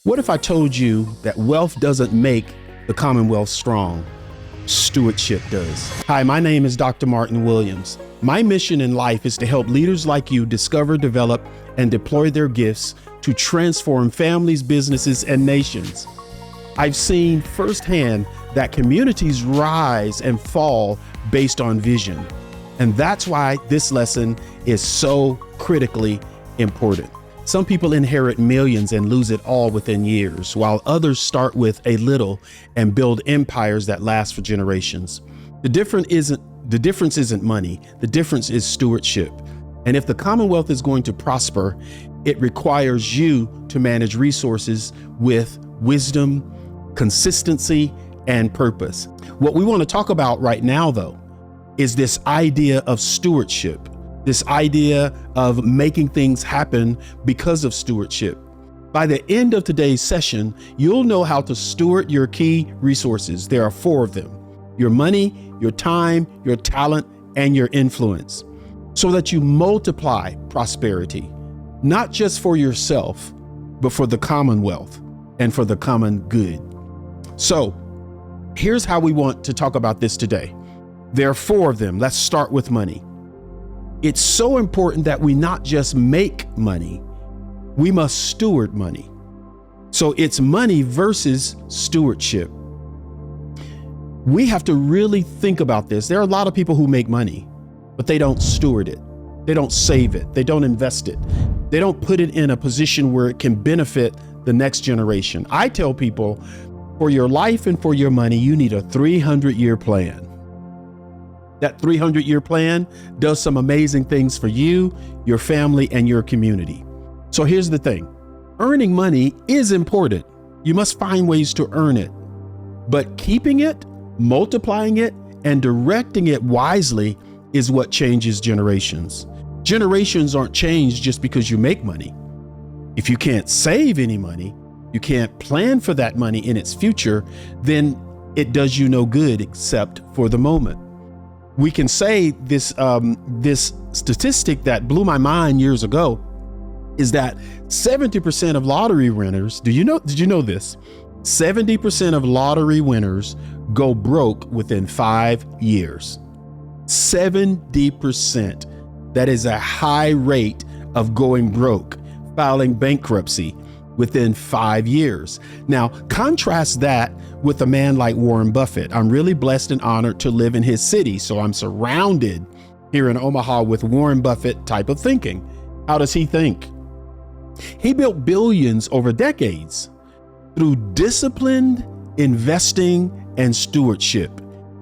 What if I told you that wealth doesn't make the Commonwealth strong? Stewardship does. Hi, my name is Dr. Martin Williams. My mission in life is to help leaders like you discover, develop, and deploy their gifts to transform families, businesses, and nations. I've seen firsthand that communities rise and fall based on vision. And that's why this lesson is so critically important. Some people inherit millions and lose it all within years, while others start with a little and build empires that last for generations. The difference isn't money. The difference is stewardship. And if the Commonwealth is going to prosper, it requires you to manage resources with wisdom, consistency, and purpose. What we want to talk about right now, though, is this idea of stewardship. This idea of making things happen because of stewardship. By the end of today's session, you'll know how to steward your key resources. There are 4 of them: your money, your time, your talent, and your influence, so that you multiply prosperity, not just for yourself, but for the Commonwealth and for the common good. So here's how we want to talk about this today. There are 4 of them. Let's start with money. It's so important that we not just make money, we must steward money. So it's money versus stewardship. We have to really think about this. There are a lot of people who make money, but they don't steward it. They don't save it. They don't invest it. They don't put it in a position where it can benefit the next generation. I tell people, for your life and for your money, you need a 300-year plan. That 300-year plan does some amazing things for you, your family, and your community. So here's the thing. Earning money is important. You must find ways to earn it. But keeping it, multiplying it, and directing it wisely is what changes generations. Generations aren't changed just because you make money. If you can't save any money, you can't plan for that money in its future, then it does you no good except for the moment. We can say this statistic that blew my mind years ago is that 70% of lottery winners, did you know this? 70% of lottery winners go broke within 5 years. 70%. That is a high rate of going broke, filing bankruptcy within 5 years. Now, contrast that with a man like Warren Buffett. I'm really blessed and honored to live in his city, so I'm surrounded here in Omaha with Warren Buffett type of thinking. How does he think? He built billions over decades through disciplined investing and stewardship.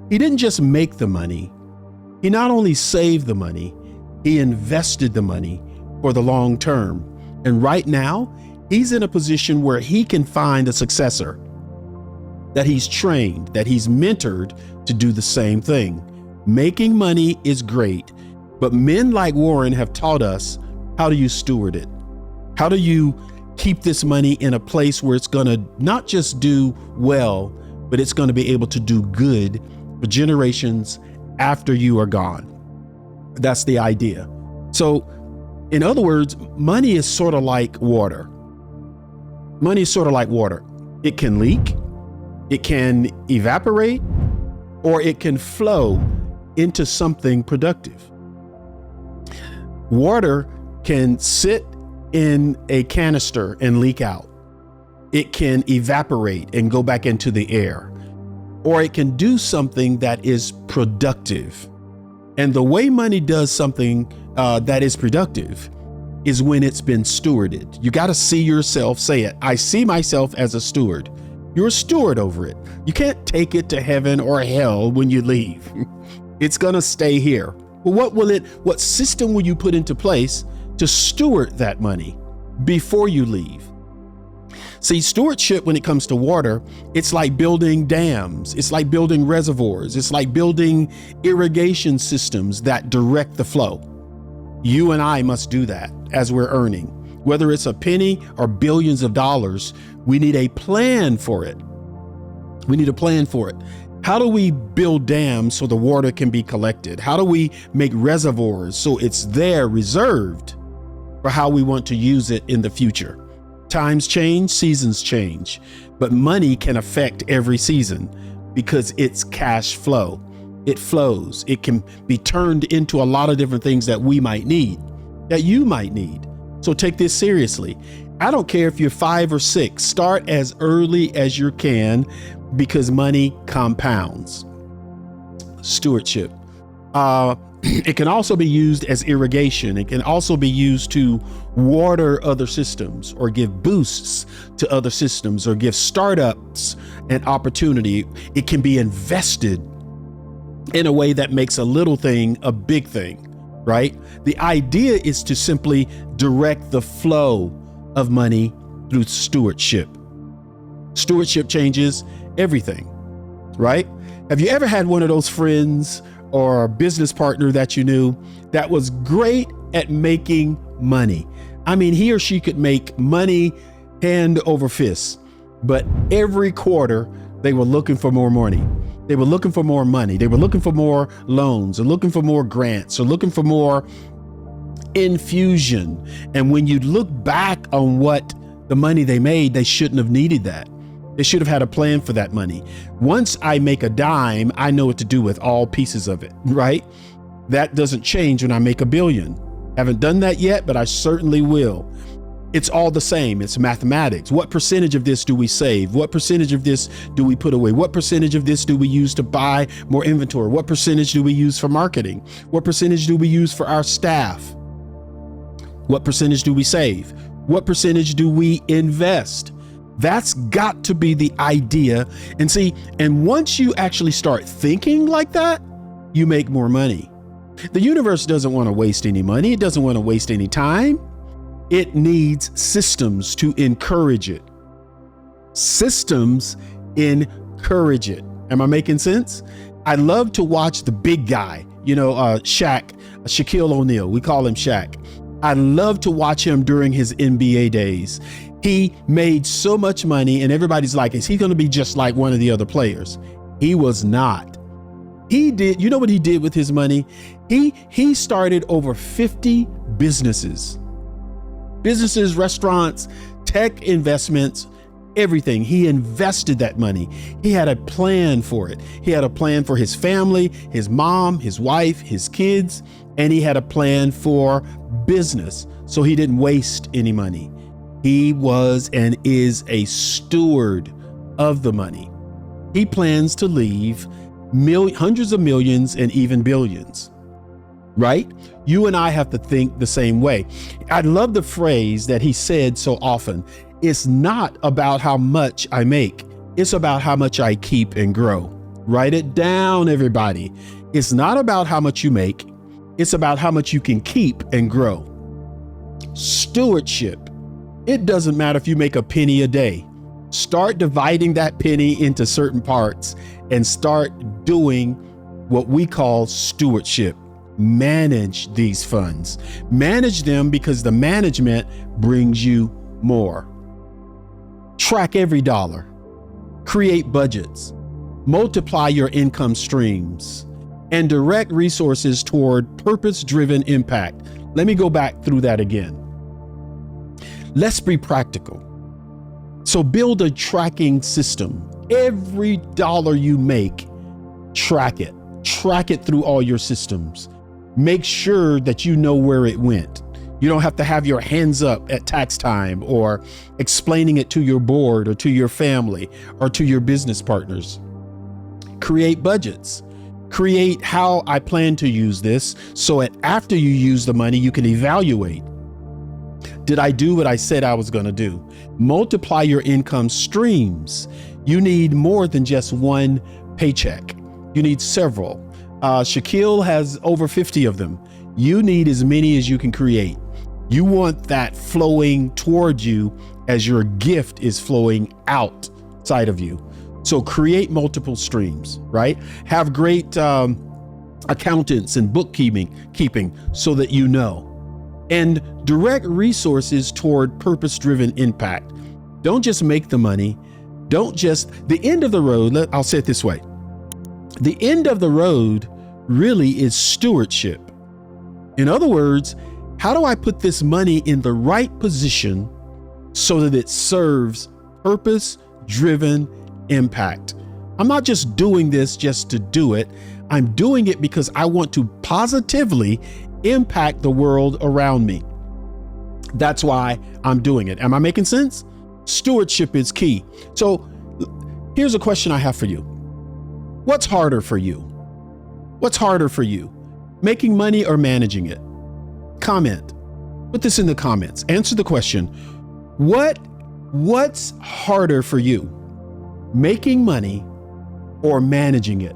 He didn't just make the money. He not only saved the money, he invested the money for the long term. And right now, he's in a position where he can find a successor that he's trained, that he's mentored to do the same thing. Making money is great, but men like Warren have taught us, how do you steward it? How do you keep this money in a place where it's going to not just do well, but it's going to be able to do good for generations after you are gone? That's the idea. So, in other words, money is sort of like water. Money is sort of like water. It can leak, it can evaporate, or it can flow into something productive. Water can sit in a canister and leak out. It can evaporate and go back into the air, or it can do something that is productive. And the way money does something that is productive is when it's been stewarded. You got to see yourself, say it. I see myself as a steward. You're a steward over it. You can't take it to heaven or hell when you leave. It's going to stay here. But what system will you put into place to steward that money before you leave? See, stewardship, when it comes to water, it's like building dams. It's like building reservoirs. It's like building irrigation systems that direct the flow. You and I must do that as we're earning. Whether it's a penny or billions of dollars, we need a plan for it. We need a plan for it. How do we build dams so the water can be collected? How do we make reservoirs so it's there reserved for how we want to use it in the future? Times change, seasons change, but money can affect every season because it's cash flow. It flows. It can be turned into a lot of different things that we might need, that you might need. So take this seriously. I don't care if you're 5 or 6, start as early as you can because money compounds. Stewardship. It can also be used as irrigation. It can also be used to water other systems or give boosts to other systems or give startups an opportunity. It can be invested in a way that makes a little thing a big thing, right? The idea is to simply direct the flow of money through stewardship. Stewardship changes everything, right? Have you ever had one of those friends or a business partner that you knew that was great at making money? I mean, he or she could make money hand over fist, but every quarter they were looking for more money. They were looking for more money. They were looking for more loans or looking for more grants or looking for more infusion. And when you look back on what the money they made, they shouldn't have needed that. They should have had a plan for that money. Once I make a dime, I know what to do with all pieces of it, right? That doesn't change when I make $1 billion. Haven't done that yet, but I certainly will. It's all the same. It's mathematics. What percentage of this do we save? What percentage of this do we put away? What percentage of this do we use to buy more inventory? What percentage do we use for marketing? What percentage do we use for our staff? What percentage do we save? What percentage do we invest? That's got to be the idea. And see, and once you actually start thinking like that, you make more money. The universe doesn't want to waste any money. It doesn't want to waste any time. It needs systems to encourage it. Systems encourage it. Am I making sense? I love to watch the big guy, Shaquille O'Neal. We call him Shaq. I love to watch him during his NBA days. He made so much money and everybody's like, is he going to be just like one of the other players? He was not. He did. You know what he did with his money? He started over 50 businesses, restaurants, tech investments, everything. He invested that money. He had a plan for it. He had a plan for his family, his mom, his wife, his kids, and he had a plan for business. So he didn't waste any money. He was and is a steward of the money. He plans to leave hundreds of millions and even billions, right? You and I have to think the same way. I love the phrase that he said so often. It's not about how much I make. It's about how much I keep and grow. Write it down, everybody. It's not about how much you make. It's about how much you can keep and grow. Stewardship. It doesn't matter if you make a penny a day. Start dividing that penny into certain parts and start doing what we call stewardship. Manage these funds. Manage them because the management brings you more. Track every dollar. Create budgets. Multiply your income streams and direct resources toward purpose-driven impact. Let me go back through that again. Let's be practical. So build a tracking system. Every dollar you make, track it. Track it through all your systems. Make sure that you know where it went. You don't have to have your hands up at tax time or explaining it to your board or to your family or to your business partners. Create budgets. Create how I plan to use this so that after you use the money, you can evaluate. Did I do what I said I was going to do? Multiply your income streams. You need more than just one paycheck. You need several. Shaquille has over 50 of them. You need as many as you can create. You want that flowing toward you as your gift is flowing outside of you. So create multiple streams, right? Have great accountants and bookkeeping so that you know. And direct resources toward purpose-driven impact. Don't just make the money. The end of the road, I'll say it this way. The end of the road really is stewardship. In other words, how do I put this money in the right position so that it serves purpose-driven impact. I'm not just doing this just to do it. I'm doing it because I want to positively impact the world around me. That's why I'm doing it. Am I making sense? Stewardship is key. So here's a question I have for you. What's harder for you? What's harder for you? Making money or managing it? Comment. Put this in the comments. Answer the question. What's harder for you? Making money or managing it?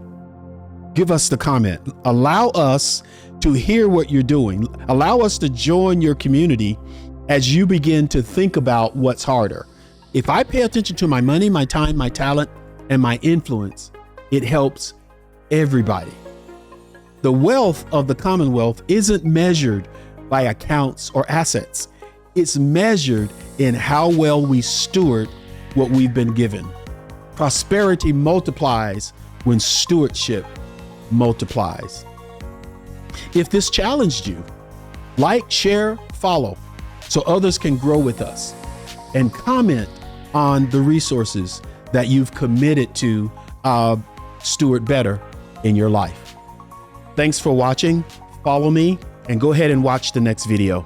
Give us the comment. Allow us to hear what you're doing. Allow us to join your community as you begin to think about what's harder. If I pay attention to my money, my time, my talent, and my influence, it helps everybody. The wealth of the Commonwealth isn't measured by accounts or assets. It's measured in how well we steward what we've been given. Prosperity multiplies when stewardship multiplies. If this challenged you, like, share, follow, so others can grow with us, and comment on the resources that you've committed to steward better in your life. Thanks for watching. Follow me and go ahead and watch the next video.